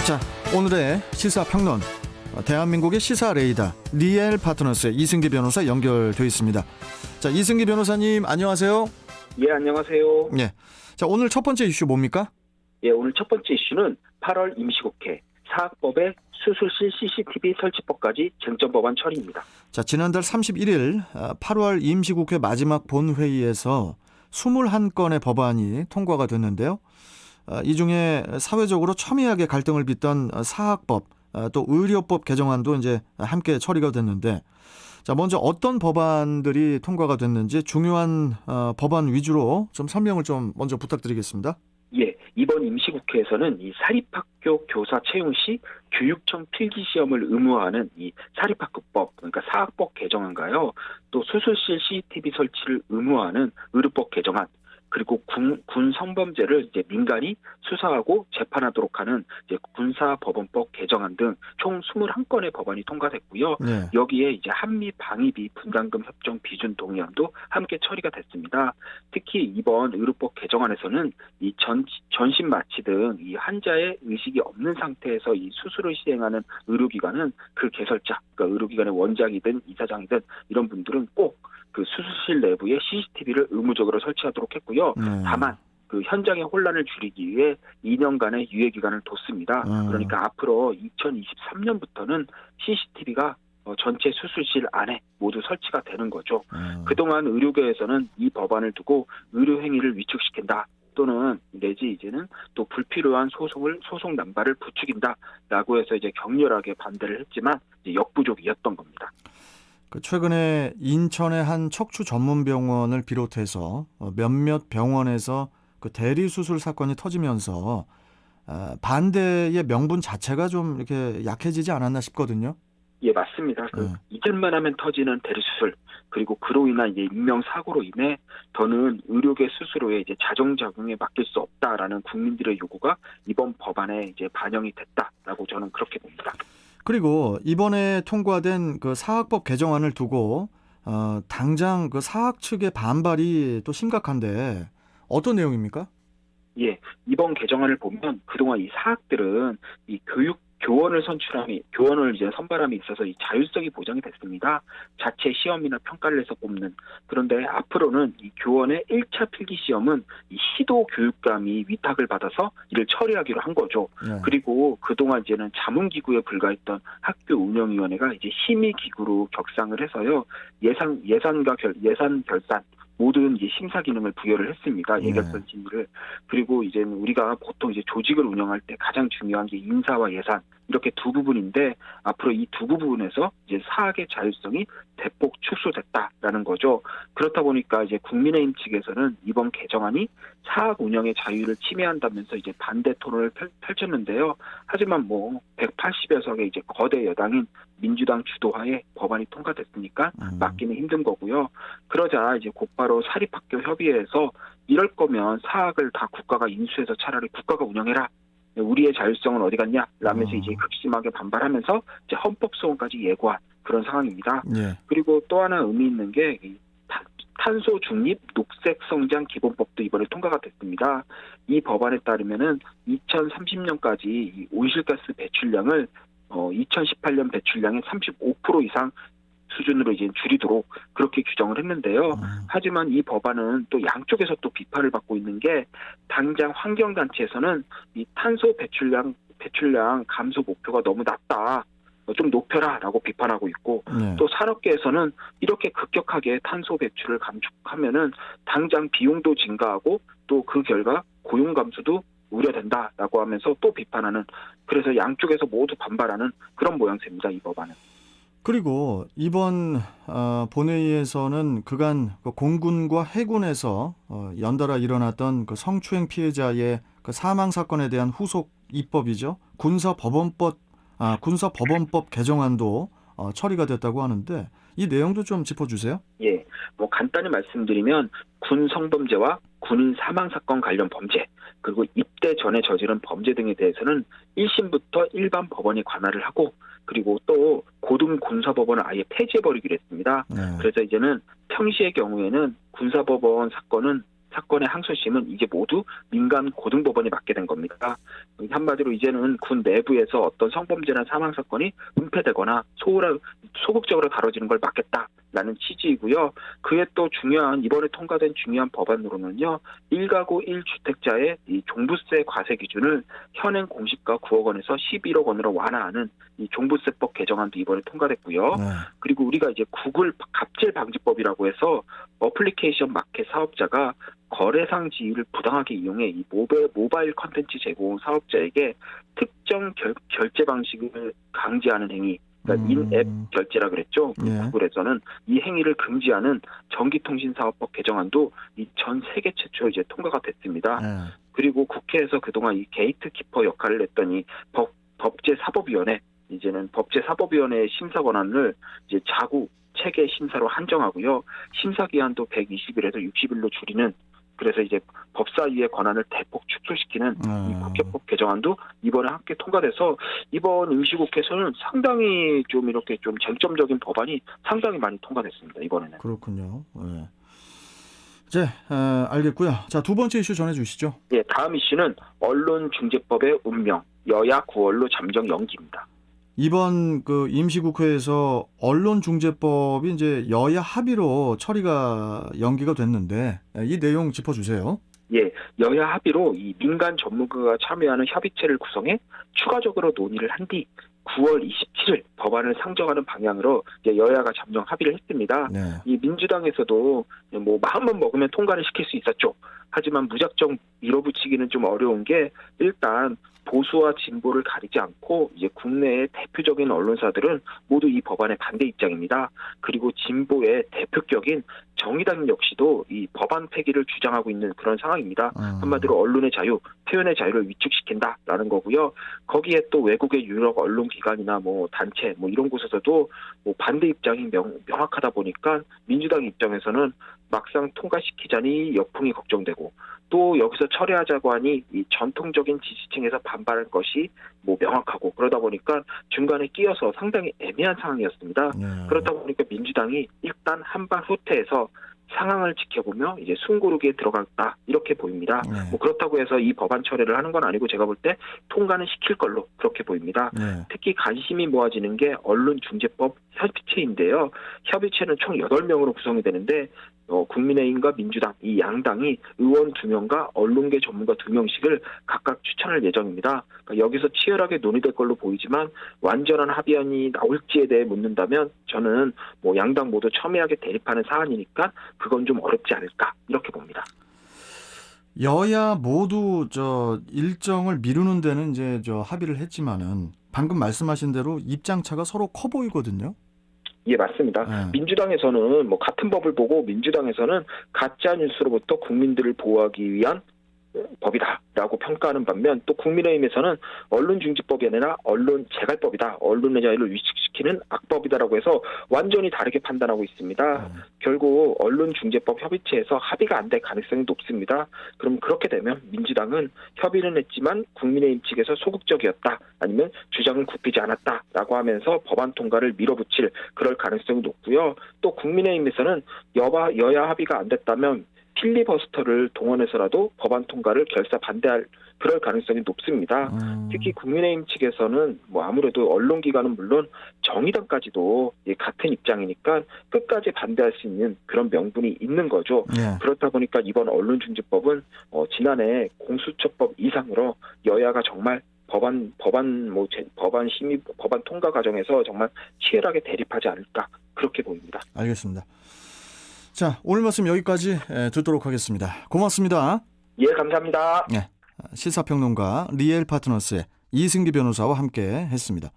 자, 오늘의 시사평론, 대한민국의 시사 레이더 리엘 파트너스의 이승기 변호사 연결되어 있습니다. 자, 이승기 변호사님 안녕하세요. 예, 안녕하세요. 네. 자, 오늘 첫 번째 이슈 뭡니까? 예, 오늘 첫 번째 이슈는 8월 임시국회 사학법의 수술실 CCTV 설치법까지 쟁점 법안 처리입니다. 자, 지난달 31일 8월 임시국회 마지막 본회의에서 21건의 법안이 통과가 됐는데요. 이 중에 사회적으로 첨예하게 갈등을 빚던 사학법, 또 의료법 개정안도 이제 함께 처리가 됐는데, 자, 먼저 어떤 법안들이 통과가 됐는지 중요한 법안 위주로 좀 설명을 좀 먼저 부탁드리겠습니다. 예, 이번 임시국회에서는 이 사립학교 교사 채용 시 교육청 필기시험을 의무화하는 이 사립학교법, 그러니까 사학법 개정안가요. 또 수술실 CCTV 설치를 의무화하는 의료법 개정안, 그리고 군 성범죄를 이제 민간이 수사하고 재판하도록 하는 이제 군사법원법 개정안 등 총 21건의 법안이 통과됐고요. 네. 여기에 이제 한미 방위비 분담금 협정 비준 동의안도 함께 처리가 됐습니다. 특히 이번 의료법 개정안에서는 이 전신 마취 등 이 환자의 의식이 없는 상태에서 이 수술을 시행하는 의료기관은 그 개설자, 그러니까 의료기관의 원장이든 이사장이든 이런 분들은 꼭 그 수술실 내부에 CCTV를 의무적으로 설치하도록 했고요. 다만 그 현장의 혼란을 줄이기 위해 2년간의 유예 기간을 뒀습니다. 그러니까 앞으로 2023년부터는 CCTV가 전체 수술실 안에 모두 설치가 되는 거죠. 그동안 의료계에서는 이 법안을 두고 의료 행위를 위축시킨다, 또는 내지 이제는 또 불필요한 소송 남발을 부추긴다라고 해서 이제 격렬하게 반대를 했지만 이제 역부족이었던 겁니다. 최근에 인천의 한 척추 전문 병원을 비롯해서 몇몇 병원에서 그 대리 수술 사건이 터지면서 반대의 명분 자체가 좀 이렇게 약해지지 않았나 싶거든요. 예, 맞습니다. 이전만 하면 터지는 대리수술, 그리고 그로 인한 이제 인명사고로 인해 더는 의료계 스스로의 이제 자정작용에 맡길 수 없다라는 국민들의 요구가 이번 법안에 이제 반영이 됐다라고 저는 그렇게 봅니다. 그리고 이번에 통과된 그 사학법 개정안을 두고 당장 그 사학 측의 반발이 또 심각한데 어떤 내용입니까? 예, 이번 개정안을 보면 그동안 이 사학들은 이 교원을 이제 선발함에 있어서 이 자율성이 보장이 됐습니다. 자체 시험이나 평가를 해서 뽑는. 그런데 앞으로는 이 교원의 1차 필기 시험은 이 시도 교육감이 위탁을 받아서 이를 처리하기로 한 거죠. 그리고 그동안 이제는 자문기구에 불과했던 학교 운영위원회가 이제 심의기구로 격상을 해서요. 예산 결산 모든 이제 심사 기능을 부여를 했습니다. 예결선 심의를. 그리고 이제 우리가 보통 이제 조직을 운영할 때 가장 중요한 게 인사와 예산, 이렇게 두 부분인데 앞으로 이 두 부분에서 이제 사학의 자율성이 대폭 축소됐다라는 거죠. 그렇다 보니까 이제 국민의힘 측에서는 이번 개정안이 사학 운영의 자유를 침해한다면서 이제 반대 토론을 펼쳤는데요. 하지만 뭐 180여 석의 이제 거대 여당인 민주당 주도하에 법안이 통과됐으니까 막기는 힘든 거고요. 그러자 이제 곧바로 사립학교협의회에서 이럴 거면 사학을 다 국가가 인수해서 차라리 국가가 운영해라, 우리의 자율성은 어디 갔냐 라면서 이제 극심하게 반발하면서 이제 헌법소원까지 예고한 그런 상황입니다. 그리고 또 하나 의미 있는 게 탄소 중립 녹색 성장 기본법도 이번에 통과가 됐습니다. 이 법안에 따르면은 2030년까지 이 온실가스 배출량을 2018년 배출량의 35% 이상 수준으로 이제 줄이도록 그렇게 규정을 했는데요. 하지만 이 법안은 또 양쪽에서 또 비판을 받고 있는 게, 당장 환경단체에서는 이 탄소 배출량 감소 목표가 너무 낮다, 좀 높여라라고 비판하고 있고, 또 산업계에서는 이렇게 급격하게 탄소 배출을 감축하면은 당장 비용도 증가하고 또 그 결과 고용 감소도 우려된다라고 하면서 또 비판하는, 그래서 양쪽에서 모두 반발하는 그런 모양새입니다, 이 법안은. 그리고 이번 본회의에서는 그간 공군과 해군에서 연달아 일어났던 그 성추행 피해자의 그 사망 사건에 대한 후속 입법이죠. 군사법원법 개정안도 처리가 됐다고 하는데 이 내용도 좀 짚어주세요. 예, 뭐 간단히 말씀드리면 군 성범죄와 군인 사망 사건 관련 범죄, 그리고 입대 전에 저지른 범죄 등에 대해서는 1심부터 일반 법원이 관할을 하고, 그리고 또 고등 군사법원을 아예 폐지해버리기로 했습니다. 그래서 이제는 평시의 경우에는 군사법원 사건은 사건의 항소심은 이제 모두 민간 고등법원이 맡게 된 겁니다. 한마디로 이제는 군 내부에서 어떤 성범죄나 사망 사건이 은폐되거나 소극적으로 다뤄지는 걸 막겠다라는 취지이고요. 그에 또 중요한 이번에 통과된 중요한 법안으로는요. 1가구 1주택자의 이 종부세 과세 기준을 현행 공시가 9억 원에서 11억 원으로 완화하는 이 종부세법 개정안도 이번에 통과됐고요. 네. 그리고 우리가 이제 구글 갑질 방지법이라고 해서 어플리케이션 마켓 사업자가 거래상 지위를 부당하게 이용해 이 모바일 컨텐츠 제공 사업자에게 특정 결제 방식을 강제하는 행위, 그러니까 인앱 결제라 그랬죠. 예. 구글에서는 이 행위를 금지하는 전기통신사업법 개정안도 이 전 세계 최초로 이제 통과가 됐습니다. 예. 그리고 국회에서 그동안 이 게이트키퍼 역할을 했더니 법제사법위원회, 이제는 법제사법위원회의 심사 권한을 이제 자구 체계 심사로 한정하고요. 심사 기한도 120일에서 60일로 줄이는, 그래서 이제 법사위의 권한을 대폭 축소시키는 이 국회법 개정안도 이번에 함께 통과돼서 이번 임시국회에서는 상당히 좀 이렇게 좀 쟁점적인 법안이 상당히 많이 통과됐습니다. 이번에는. 그렇군요. 예. 이제 알겠고요. 자, 두 번째 이슈 전해주시죠. 예, 다음 이슈는 언론중재법의 운명, 여야 9월로 잠정 연기입니다. 이번 그 임시국회에서 언론중재법이 이제 여야 합의로 처리가 연기가 됐는데 이 내용 짚어주세요. 예, 여야 합의로 이 민간 전문가가 참여하는 협의체를 구성해 추가적으로 논의를 한 뒤 9월 27일 법안을 상정하는 방향으로 이제 여야가 잠정 합의를 했습니다. 네. 이 민주당에서도 뭐 마음만 먹으면 통과를 시킬 수 있었죠. 하지만 무작정 밀어붙이기는 좀 어려운 게 일단 보수와 진보를 가리지 않고 이제 국내의 대표적인 언론사들은 모두 이 법안에 반대 입장입니다. 그리고 진보의 대표격인 정의당 역시도 이 법안 폐기를 주장하고 있는 그런 상황입니다. 한마디로 언론의 자유, 표현의 자유를 위축시킨다라는 거고요. 거기에 또 외국의 유력 언론기관이나 뭐 단체 뭐 이런 곳에서도 뭐 반대 입장이 명확하다 보니까 민주당 입장에서는 막상 통과시키자니 역풍이 걱정되고 또 여기서 철회하자고 하니 이 전통적인 지지층에서 반발할 것이 뭐 명확하고 그러다 보니까 중간에 끼어서 상당히 애매한 상황이었습니다. 네. 그렇다 보니까 민주당이 일단 한발 후퇴해서 상황을 지켜보며 이제 숨고르기에 들어갔다 이렇게 보입니다. 네. 뭐 그렇다고 해서 이 법안 처리를 하는 건 아니고 제가 볼 때 통과는 시킬 걸로 그렇게 보입니다. 네. 특히 관심이 모아지는 게 언론중재법 협의체인데요. 협의체는 총 8명으로 구성이 되는데 국민의힘과 민주당 이 양당이 의원 2명과 언론계 전문가 2명씩을 각각 추천할 예정입니다. 그러니까 여기서 치열하게 논의될 걸로 보이지만 완전한 합의안이 나올지에 대해 묻는다면 저는 뭐 양당 모두 첨예하게 대립하는 사안이니까 그건 좀 어렵지 않을까 이렇게 봅니다. 여야 모두 저 일정을 미루는 데는 이제 저 합의를 했지만은 방금 말씀하신 대로 입장 차가 서로 커 보이거든요. 예, 맞습니다. 네. 민주당에서는 뭐 같은 법을 보고 민주당에서는 가짜 뉴스로부터 국민들을 보호하기 위한 법이다라고 평가하는 반면 또 국민의힘에서는 언론중재법이 아니라 언론재갈법이다. 언론의 자유를 위축시키는 악법이다라고 해서 완전히 다르게 판단하고 있습니다. 결국 언론중재법 협의체에서 합의가 안 될 가능성이 높습니다. 그럼 그렇게 되면 민주당은 협의는 했지만 국민의힘 측에서 소극적이었다. 아니면 주장을 굽히지 않았다라고 하면서 법안 통과를 밀어붙일 그럴 가능성이 높고요. 또 국민의힘에서는 여야 합의가 안 됐다면 필리버스터를 동원해서라도 법안 통과를 결사 반대할 그럴 가능성이 높습니다. 특히 국민의힘 측에서는 뭐 아무래도 언론기관은 물론 정의당까지도 같은 입장이니까 끝까지 반대할 수 있는 그런 명분이 있는 거죠. 네. 그렇다 보니까 이번 언론중재법은 지난해 공수처법 이상으로 여야가 정말 법안 통과 과정에서 정말 치열하게 대립하지 않을까 그렇게 보입니다. 알겠습니다. 자, 오늘 말씀 여기까지 듣도록 하겠습니다. 고맙습니다. 예, 감사합니다. 네, 시사평론가 리엘 파트너스의 이승기 변호사와 함께 했습니다.